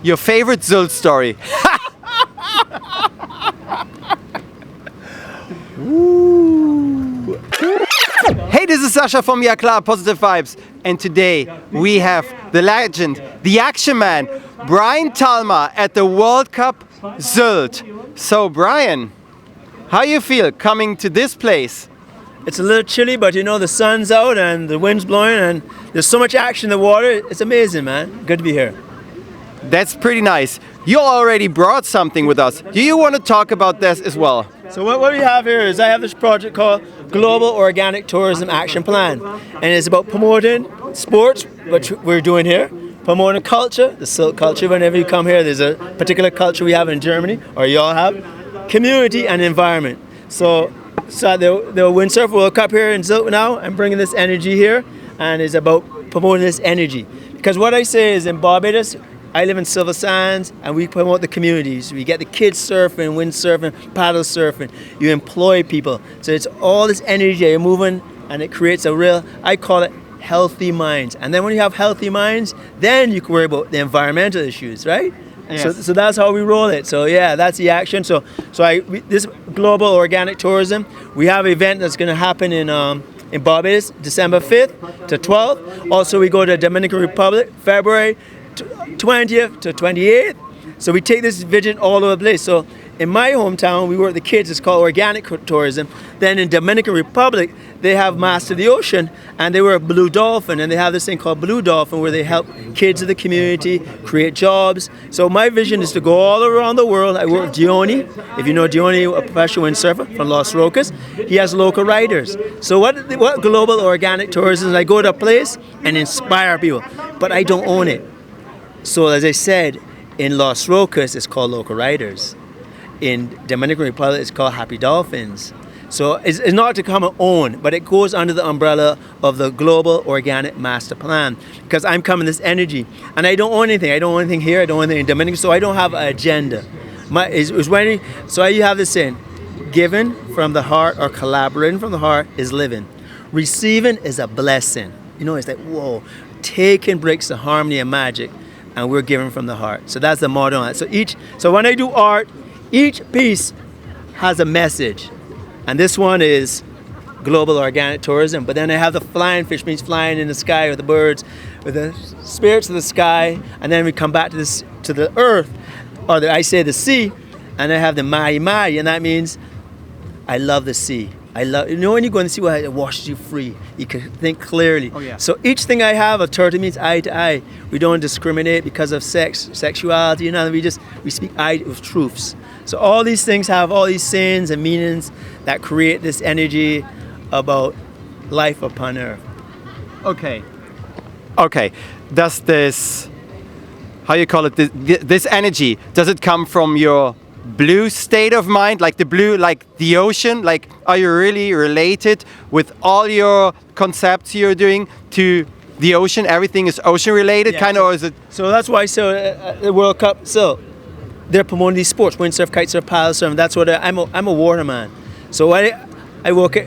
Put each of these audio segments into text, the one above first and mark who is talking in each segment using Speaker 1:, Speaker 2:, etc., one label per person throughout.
Speaker 1: your favorite Zult story. Hey, this is Sasha from JAKLAR Positive Vibes, and today we have the legend, the action man, Brian Talma at the World Cup Zult. So Brian, how you feel coming to this place?
Speaker 2: It's a little chilly, but you know the sun's out and the wind's blowing and there's so much action in the water. It's amazing, man. Good to be here.
Speaker 1: That's pretty nice. You already brought something with us. Do you want to talk about this as well?
Speaker 2: So what we have here is I have this project called Global Organic Tourism Action Plan, and it's about promoting sports, which we're doing here, promoting culture, the Zult culture. Whenever you come here, there's a particular culture we have in Germany, or you all have, community and environment. So the Windsurf World Cup here in Zult now, I'm bringing this energy here, and it's about promoting this energy. Because what I say is in Barbados, I live in Silver Sands, and we promote the communities. We get the kids surfing, windsurfing, paddle surfing. You employ people. So it's all this energy you're moving, and it creates a real, I call it healthy minds. And then when you have healthy minds, then you can worry about the environmental issues, right? Yes. So that's how we roll it. So yeah, that's the action. So this global organic tourism, we have an event that's going to happen in Barbados, December 5th to 12th. Also, we go to Dominican Republic, February 20th to 28th. So we take this vision all over the place. So in my hometown, we work with the kids. It's called organic tourism. Then in Dominican Republic, they have Master of the Ocean, and they were a Blue Dolphin, and they have this thing called Blue Dolphin where they help kids of the community create jobs. So my vision is to go all around the world. I work with Dione. If you know Dione, a professional windsurfer from Los Roques, he has local riders. So what global organic tourism is, I go to a place and inspire people, but I don't own it. So as I said, in Los Roques, it's called Local Riders. In Dominican Republic, it's called Happy Dolphins. So it's not to come and own, but it goes under the umbrella of the Global Organic Master Plan, because I'm coming this energy. And I don't own anything. I don't own anything here. I don't own anything in Dominican, so I don't have an agenda. So you have this saying, giving from the heart or collaborating from the heart is living. Receiving is a blessing. You know, it's like, whoa, taking breaks the harmony and magic, and we're giving from the heart. So that's the motto on it. So when I do art, each piece has a message. And this one is global organic tourism. But then I have the flying fish, means flying in the sky with the birds, with the spirits of the sky. And then we come back to the earth, or I say the sea. And I have the mai mai, and that means I love the sea. You know when you go in the sea, it washes you free. You can think clearly.
Speaker 1: Oh, yeah.
Speaker 2: So each thing I have, a turtle means eye to eye. We don't discriminate because of sexuality, you know, we speak eye with truths. So all these things have all these sayings and meanings that create this energy about life upon earth.
Speaker 1: Okay. Does this, how you call it, this energy, does it come from your blue state of mind, like the blue, like the ocean? Like, are you really related with all your concepts you're doing to the ocean? Everything is ocean related, kind of, or is it?
Speaker 2: So that's why the World Cup, so they're promoting these sports, windsurf, kitesurf, paddle surf. That's what I'm a waterman. So I wake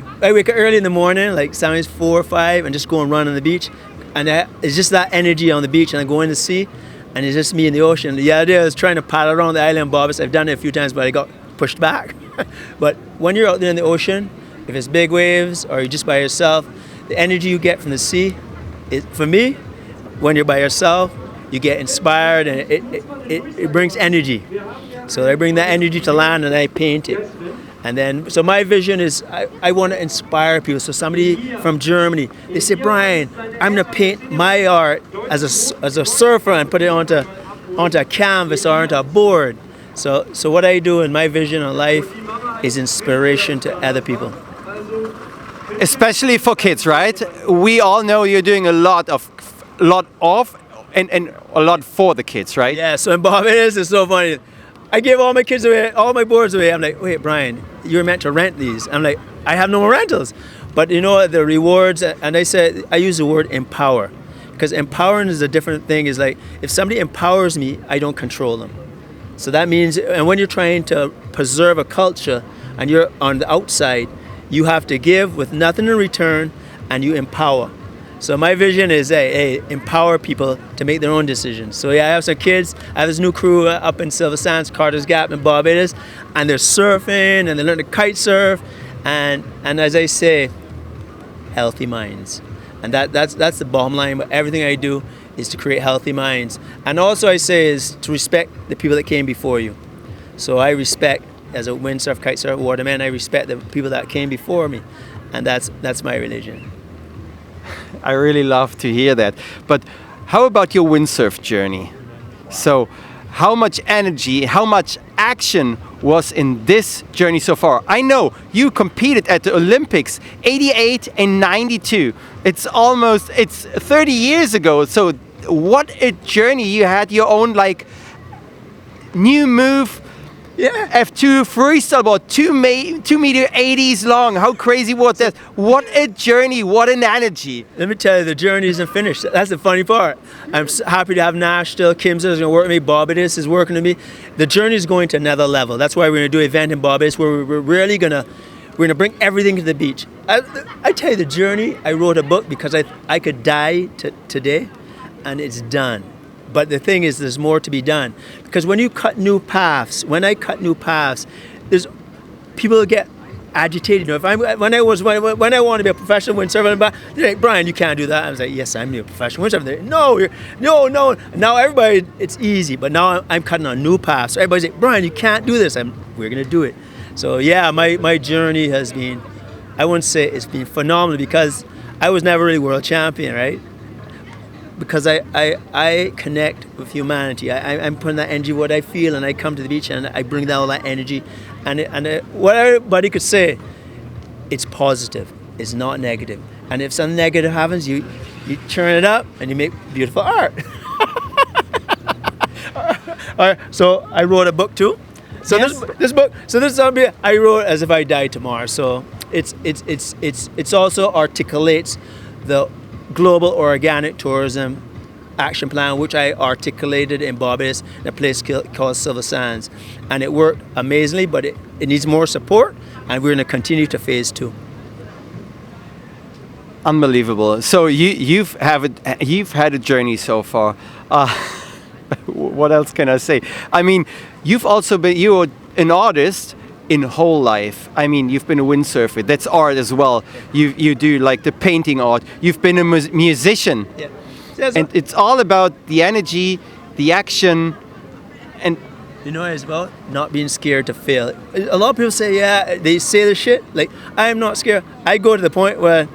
Speaker 2: up early in the morning, like sometimes 4 or 5, and just go and run on the beach. And it's just that energy on the beach, and I go in the sea, and it's just me in the ocean. The other day I was trying to paddle around the island, Barbados. I've done it a few times, but I got pushed back. But when you're out there in the ocean, if it's big waves or you're just by yourself, the energy you get from the sea, for me, when you're by yourself, you get inspired, and it brings energy. So I bring that energy to land and I paint it. And then, so my vision is I want to inspire people. So somebody from Germany, they say, Brian, I'm going to paint my art as a surfer and put it onto a canvas or onto a board. So what I do in my vision on life is inspiration to other people.
Speaker 1: Especially for kids, right? We all know you're doing a lot of and a lot for the kids, right?
Speaker 2: Yeah, so in Barbados, it's so funny. I give all my kids away, all my boards away. I'm like, wait, Brian, you're meant to rent these. I'm like, I have no more rentals. But you know, the rewards, and I use the word empower. Because empowering is a different thing. Is like, if somebody empowers me, I don't control them. So that means, and when you're trying to preserve a culture and you're on the outside, you have to give with nothing in return, and you empower. So my vision is, hey, empower people to make their own decisions. So yeah, I have some kids. I have this new crew up in Silver Sands, Carter's Gap in Barbados, and they're surfing and they learn to kite surf. And as I say, healthy minds. And that's the bottom line. But everything I do is to create healthy minds. And also I say is to respect the people that came before you. So I respect, as a windsurf, kitesurf, waterman, I respect the people that came before me. And that's my religion.
Speaker 1: I really love to hear that. But how about your windsurf journey? So how much energy, how much action was in this journey so far? I know you competed at the Olympics 88 and 92. It's 30 years ago. So what a journey. You had your own like new move.
Speaker 2: Yeah.
Speaker 1: F2 freestyle board, 2 meter 80s long. How crazy was that? What a journey, what an energy.
Speaker 2: Let me tell you, the journey isn't finished. That's the funny part. I'm happy to have Nash still. Kim says he's going to work with me. Barbados is working with me. The journey is going to another level. That's why we're going to do an event in Barbados where we're really going to bring everything to the beach. I tell you, the journey, I wrote a book because I could die today and it's done. But the thing is, there's more to be done. Because when you cut new paths, when I cut new paths, there's people get agitated. You know, when I want to be a professional windsurfer, they're like, Brian, you can't do that. I was like, yes, I'm a professional windsurfer. They're like, no. Now everybody, it's easy. But now I'm cutting on new paths. So everybody's like, Brian, you can't do this. We're going to do it. So yeah, my journey has been, I wouldn't say it's been phenomenal because I was never really world champion, right? Because I connect with humanity. I'm putting that energy, what I feel, and I come to the beach and I bring down all that energy. And what everybody could say, it's positive, it's not negative. And if something negative happens, you turn it up and you make beautiful art. All right, so I wrote a book too. So
Speaker 1: yes.
Speaker 2: this book, I wrote as if I died tomorrow. So it's also articulates the global organic tourism action plan, which I articulated in Barbados in a place called Silver Sands, and it worked amazingly, but it needs more support, and we're going to continue to phase 2.
Speaker 1: Unbelievable. So you've had a journey so far. What else can I say? I mean, you're an artist in whole life. I mean, you've been a windsurfer. That's art as well. You do like the painting art. You've been a musician.
Speaker 2: Yeah.
Speaker 1: And it's all about the energy, the action, and
Speaker 2: you know what it's about? Not being scared to fail. A lot of people say, yeah, they say the shit. Like, I am not scared. I go to the point where,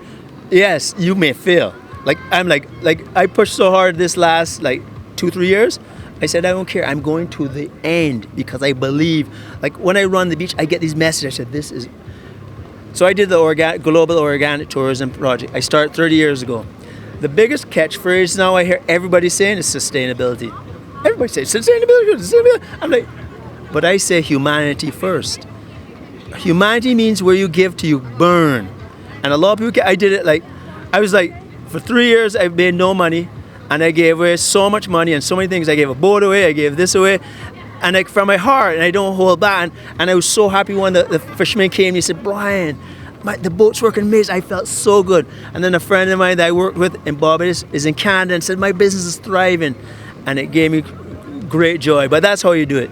Speaker 2: yes, you may fail. Like, I'm like I pushed so hard this last 2-3 years. I said, I don't care. I'm going to the end because I believe. Like when I run the beach, I get these messages. I said, this is. So I did the global organic tourism project. I started 30 years ago. The biggest catchphrase now I hear everybody saying is sustainability. Everybody says sustainability. I'm like, but I say humanity first. Humanity means where you give to you burn. And a lot of people, I did it for 3 years I made no money. And I gave away so much money and so many things. I gave a boat away, I gave this away. And from my heart, and I don't hold back. And I was so happy when the fisherman came and he said, Brian, the boat's working amazing. I felt so good. And then a friend of mine that I worked with in Barbados is in Canada and said, my business is thriving. And it gave me great joy. But that's how you do it.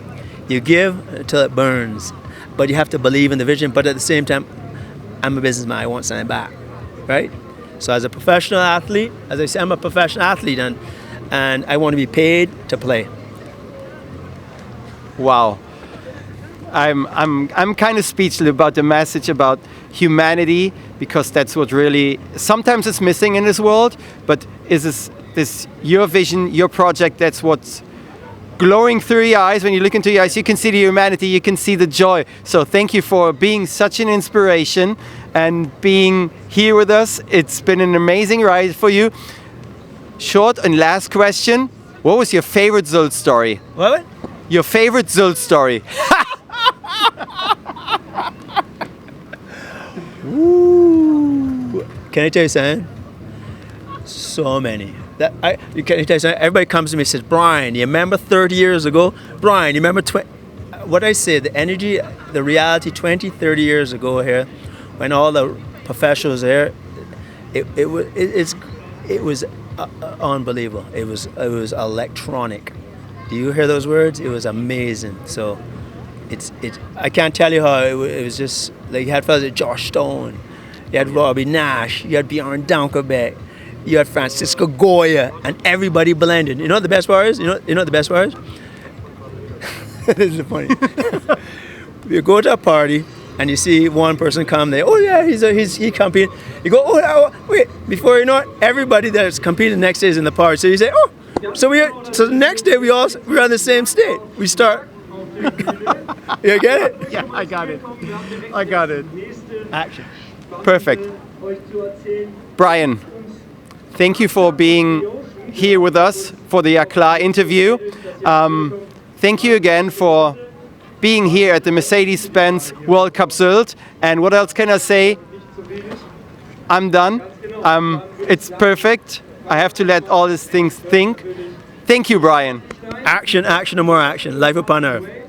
Speaker 2: You give until it burns. But you have to believe in the vision. But at the same time, I'm a businessman. I want something back, right? So as a professional athlete, as I say, I'm a professional athlete and I want to be paid to play.
Speaker 1: Wow. I'm kind of speechless about the message about humanity, because that's what really sometimes it's missing in this world, but is this your vision, your project, that's what's glowing through your eyes. When you look into your eyes, you can see the humanity, you can see the joy. So thank you for being such an inspiration and being here with us. It's been an amazing ride for you. Short and last question. What was your favorite Zult story?
Speaker 2: What?
Speaker 1: Your favorite Zult story.
Speaker 2: Ooh. Can I tell you something? So many. Can I tell you something? Everybody comes to me and says, Brian, you remember 30 years ago? Brian, you remember what I say, the energy, the reality 20, 30 years ago here, when all the professionals there, it was unbelievable. It was electronic. Do you hear those words? It was amazing. So I can't tell you how it was just like you had fellas like Josh Stone, you had Robbie Nash, you had Bjorn Dankerbeck, you had Francisco Goya, and everybody blended. You know what the best part is? You know what the best part is? This is funny. You go to a party and you see one person come there. Oh yeah, he competing. You go, oh wait, before you know it, everybody that's competing next day is in the party. So you say, oh, so the next day we're on the same state. We start. You get it?
Speaker 1: Yeah, I got it. I got it.
Speaker 2: Action.
Speaker 1: Perfect. Brian, thank you for being here with us for the JAKLAR interview. Thank you again for being here at the Mercedes-Benz World Cup Sylt. And what else can I say? I'm done. It's perfect. I have to let all these things think. Thank you, Brian.
Speaker 2: Action, action, and more action. Life upon earth.